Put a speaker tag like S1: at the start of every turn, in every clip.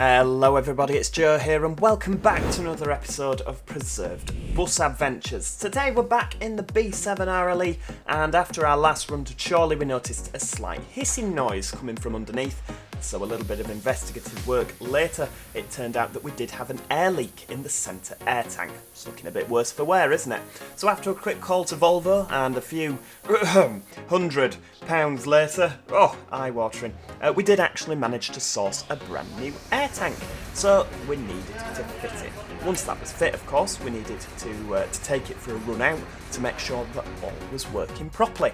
S1: Hello everybody, it's Joe here and welcome back to another episode of Preserved Bus Adventures. Today we're back in the B7RLE and after our last run to Chorley we noticed a slight hissing noise coming from underneath. So a little bit of investigative work later, it turned out that we did have an air leak in the centre air tank. It's looking a bit worse for wear, isn't it? So after a quick call to Volvo and a few £100 later, eye-watering, we did actually manage to source a brand new air tank. So we needed to fit it. Once that was fit, of course, we needed to take it for a run out to make sure that all was working properly.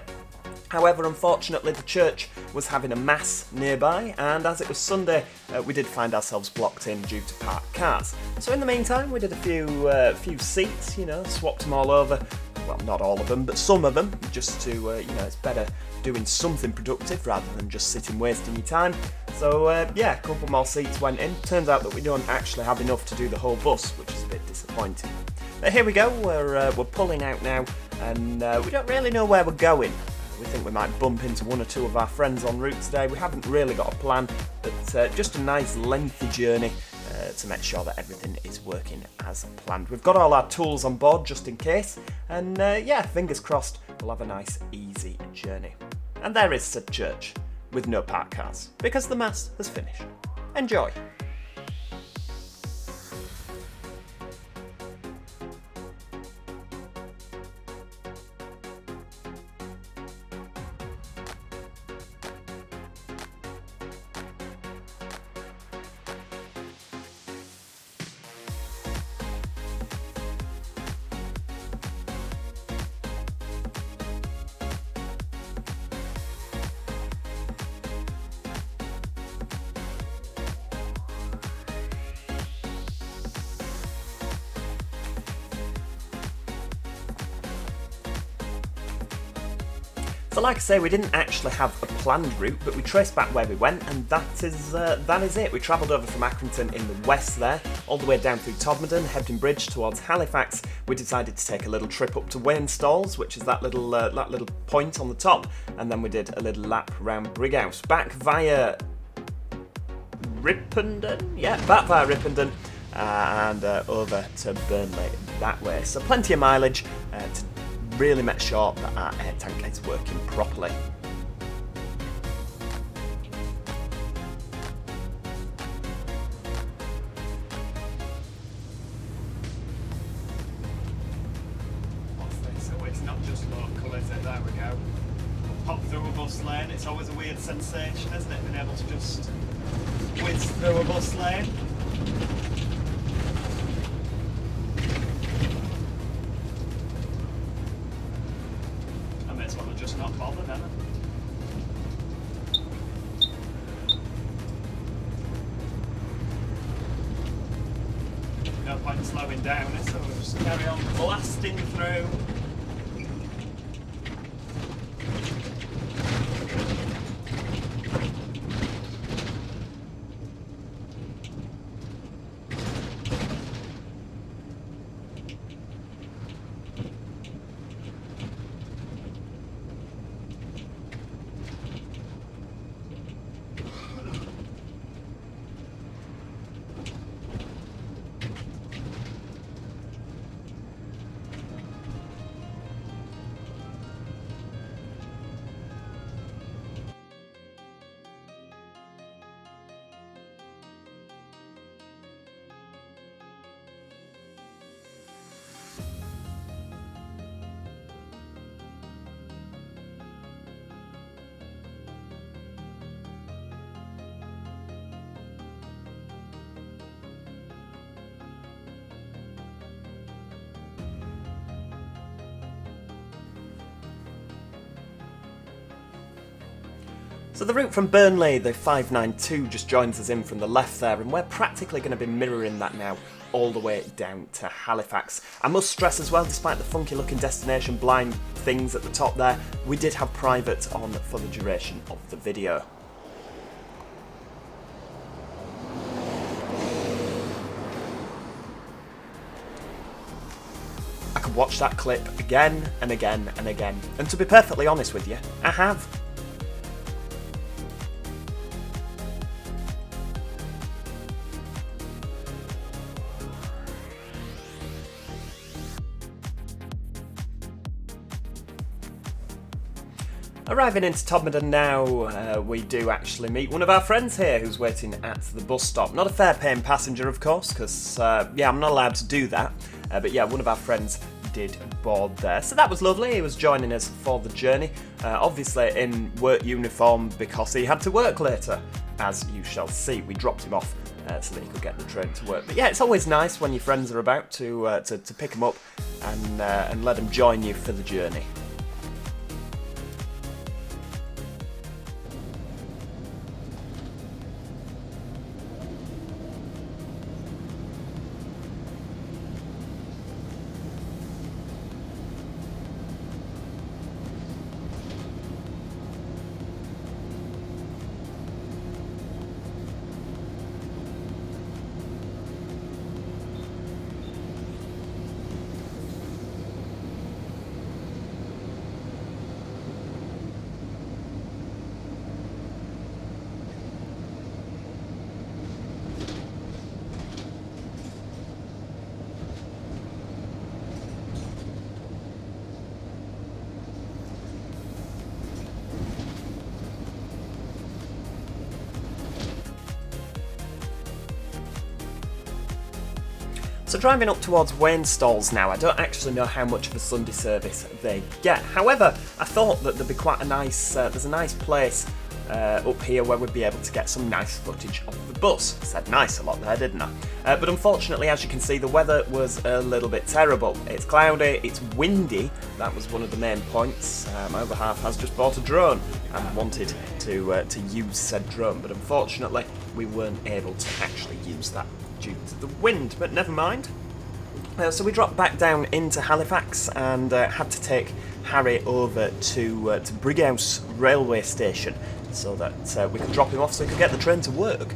S1: However, unfortunately, the church was having a mass nearby, and as it was Sunday, we did find ourselves blocked in due to parked cars. So in the meantime, we did a few seats, swapped them all over. Well, not all of them, but some of them, just to, it's better doing something productive rather than just sitting wasting your time. So, a couple more seats went in. Turns out that we don't actually have enough to do the whole bus, which is a bit disappointing. But here we go, we're pulling out now, and we don't really know where we're going. We think we might bump into one or two of our friends en route today. We haven't really got a plan, but just a nice lengthy journey to make sure that everything is working as planned. We've got all our tools on board just in case, and fingers crossed we'll have a nice easy journey. And there is said church, with no parked cars, because the mass has finished. Enjoy! So like I say, we didn't actually have a planned route, but we traced back where we went, and that is it. We travelled over from Accrington in the west there, all the way down through Todmorden, Hebden Bridge towards Halifax. We decided to take a little trip up to Wainstalls, which is that little point on the top, and then we did a little lap around Brighouse, back via Ripponden, and over to Burnley that way. So plenty of mileage to really make sure that our air tank is working properly. What's this? Oh, it's not just local, is it? There we go. Pop through a bus lane. It's always a weird sensation, isn't it? Being able to just whiz through a bus lane. Just not bothered, am I? No point slowing down, so we'll just carry on blasting through. So the route from Burnley, the 592, just joins us in from the left there, and we're practically going to be mirroring that now all the way down to Halifax. I must stress as well, despite the funky looking destination blind things at the top there, we did have private on for the duration of the video. I could watch that clip again and again and again, and to be perfectly honest with you, I have. Arriving into Todmorden now, we do actually meet one of our friends here who's waiting at the bus stop. Not a fare-paying passenger, of course, because, yeah, I'm not allowed to do that. But yeah, one of our friends did board there. So that was lovely. He was joining us for the journey, obviously in work uniform because he had to work later, as you shall see. We dropped him off so that he could get the train to work. But yeah, it's always nice when your friends are about to pick him up and let him join you for the journey. So driving up towards Wainstalls now, I don't actually know how much of a Sunday service they get. However, I thought that there'd be quite a nice, there's a nice place up here where we'd be able to get some nice footage of the bus. I said nice a lot there, didn't I? But unfortunately, as you can see, the weather was a little bit terrible. It's cloudy, it's windy, that was one of the main points. My other half has just bought a drone and wanted to use said drone, but unfortunately, we weren't able to actually use that due to the wind, but never mind. So we dropped back down into Halifax and had to take Harry over to Brighouse railway station so that we could drop him off so he could get the train to work.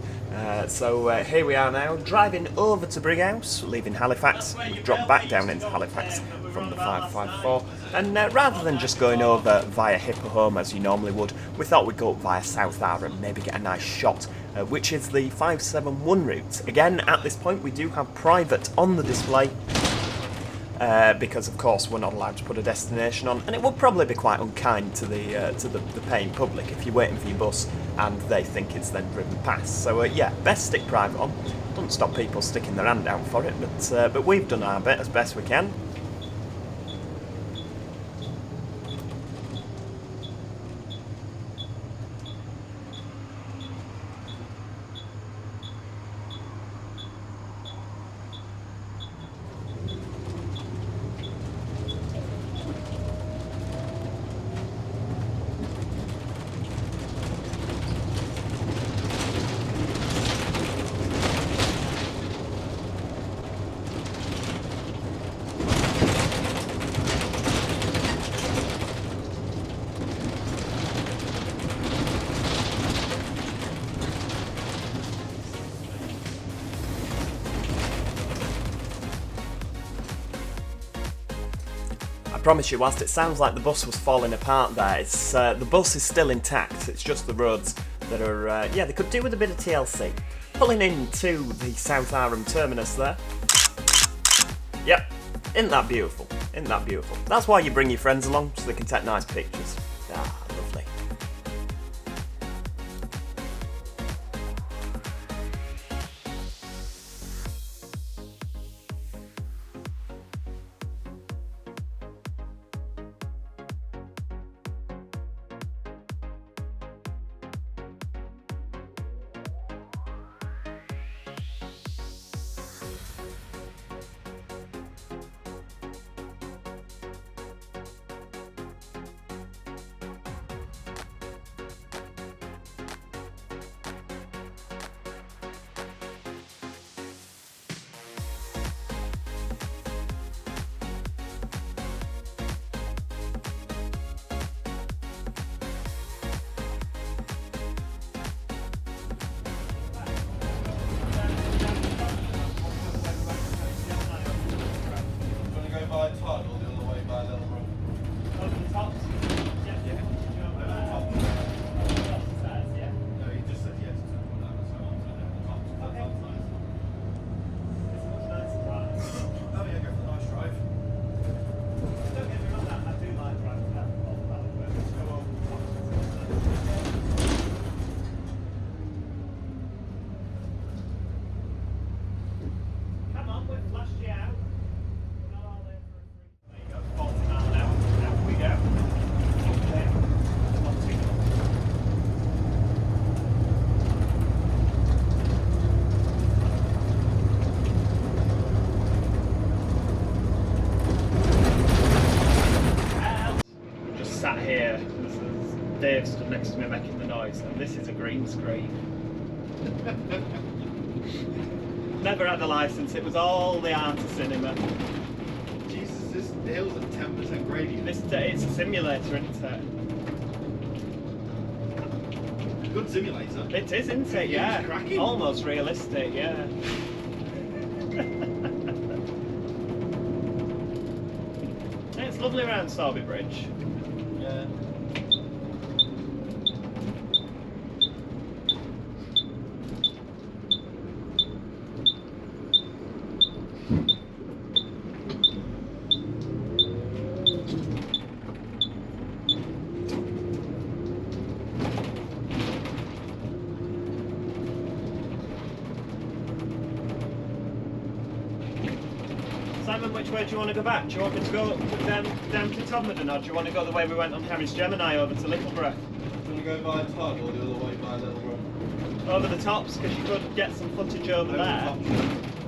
S1: So here we are now, driving over to Brighouse, leaving Halifax. We dropped back down into Halifax from the 554, and rather than just going over via Hipperholme as you normally would, we thought we'd go up via South Arr and maybe get a nice shot, which is the 571 route. Again, at this point we do have private on the display, because of course we're not allowed to put a destination on, and it would probably be quite unkind to the paying public if you're waiting for your bus and they think it's then driven past. So yeah, best stick private on. Doesn't stop people sticking their hand out for it, but we've done our bit as best we can. I promise you, whilst it sounds like the bus was falling apart there, it's, the bus is still intact. It's just the roads that are, yeah, they could do with a bit of TLC. Pulling into the South Arran terminus there. Yep, isn't that beautiful? Isn't that beautiful? That's why you bring your friends along, so they can take nice pictures. Ah, lovely. next to me making the noise, and this is a green screen. Never had a licence, it was all the art of cinema.
S2: Jesus, this hill's at 10% gradient.
S1: It's a simulator, isn't it?
S2: Good simulator.
S1: It is, isn't it? Yeah.
S2: Cracking.
S1: Almost realistic, yeah. It's lovely around Sorby Bridge.
S2: Yeah.
S1: Simon, which way do you want to go back? Do you want me to go down to Todmorden, or do you want to go the way we went on Harry's Gemini over to Littleborough?
S2: Do you want to go by Todd or the other way by Littleborough?
S1: Over the tops, because you could get some footage over there.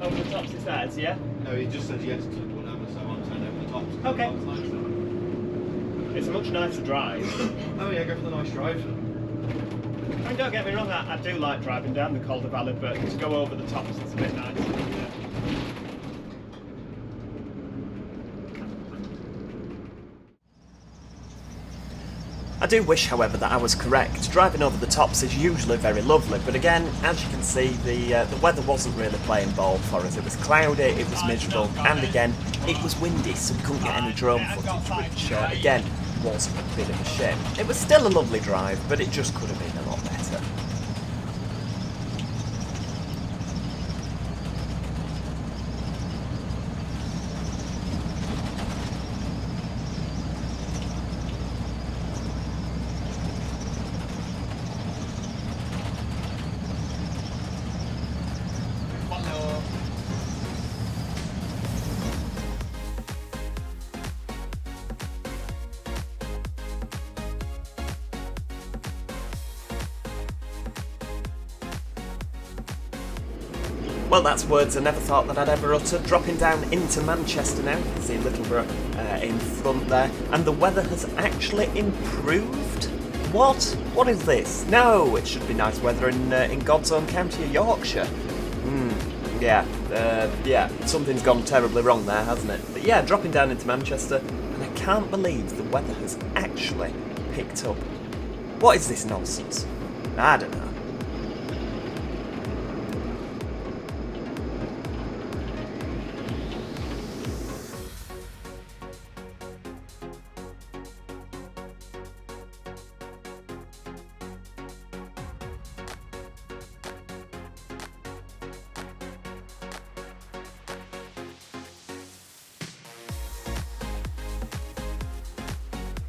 S1: Over the tops it says, yeah?
S2: No, he just said yes to whatever, so I'm turning over the tops.
S1: Okay. It's a much nicer drive.
S2: Oh yeah, go for the nice drive.
S1: I mean, don't get me wrong, I do like driving down the Calder Valley, but to go over the tops it's a bit nicer. Yeah. I do wish, however, that I was correct. Driving over the tops is usually very lovely, but again, as you can see, the weather wasn't really playing ball for us. It was cloudy, it was miserable, and again, it was windy, so we couldn't get any drone footage, which, again, was a bit of a shame. It was still a lovely drive, but it just could have been a lot better. Well, that's words I never thought that I'd ever utter. Dropping down into Manchester now, you can see Littleborough in front there, and the weather has actually improved. What? What is this? No, it should be nice weather in God's own county of Yorkshire. Yeah, something's gone terribly wrong there, hasn't it? But yeah, dropping down into Manchester, and I can't believe the weather has actually picked up. What is this nonsense? I don't know.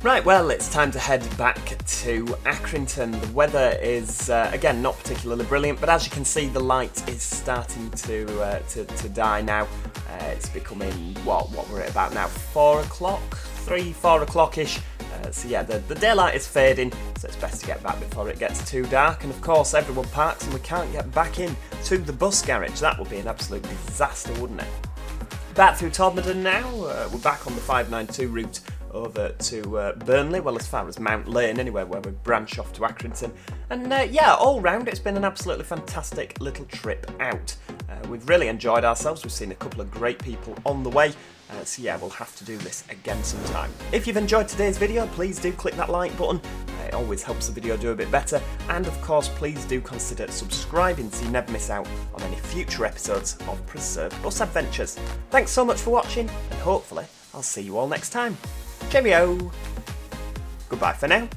S1: Right, well, it's time to head back to Accrington. The weather is, again, not particularly brilliant, but as you can see, the light is starting to die now. It's becoming, what we're at about now, 4 o'clock? 4 o'clock-ish. So yeah, the daylight is fading, so it's best to get back before it gets too dark. And of course, everyone parks and we can't get back in to the bus garage. That would be an absolute disaster, wouldn't it? Back through Todmorden now. We're back on the 592 route over to Burnley, well, as far as Mount Lane anyway, where we branch off to Accrington. And yeah, all round it's been an absolutely fantastic little trip out. We've really enjoyed ourselves. We've seen a couple of great people on the way. So yeah, we'll have to do this again sometime. If you've enjoyed today's video, please do click that like button. It always helps the video do a bit better. And of course, please do consider subscribing so you never miss out on any future episodes of Preserved Bus Adventures. Thanks so much for watching, and hopefully I'll see you all next time. Cheerio! Goodbye for now.